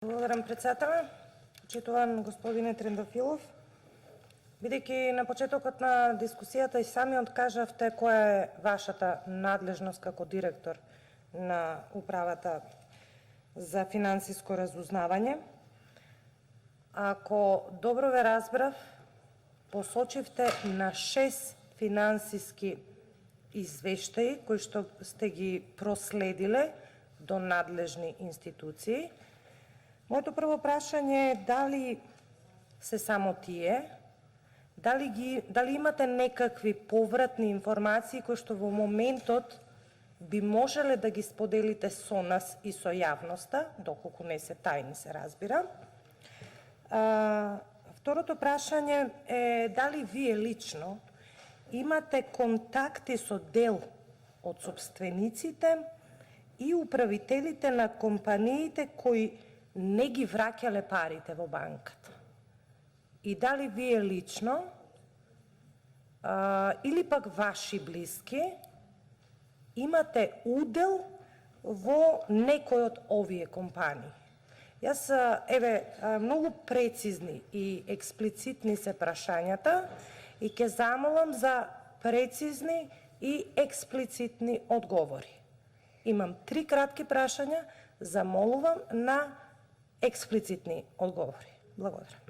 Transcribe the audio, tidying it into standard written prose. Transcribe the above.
Благодарам, председателе. Почитуван господине Трендафилов, бидејќи на почетокот на дискусијата и сами откажавте која е вашата надлежност како директор на Управата за финансиско разузнавање, ако добро ве разбрав, посочивте на 6 финансиски извештаи кои што сте ги проследиле до надлежни институции. Моето прво прашање е дали се само тие, дали имате некакви повратни информации кои што во моментот би можеле да ги споделите со нас и со јавноста, доколку не се тајни, се разбира. Второто прашање е дали вие лично имате контакти со дел од сопствениците и управителите на компаниите кои не ги враќале парите во банката. И дали вие лично или пак ваши блиски имате удел во некој од овие компании. Јас, многу прецизни и експлицитни се прашањата и ќе замолам за прецизни и експлицитни одговори. Имам 3 кратки прашања, замолувам на експлицитни одговори. Благодарам.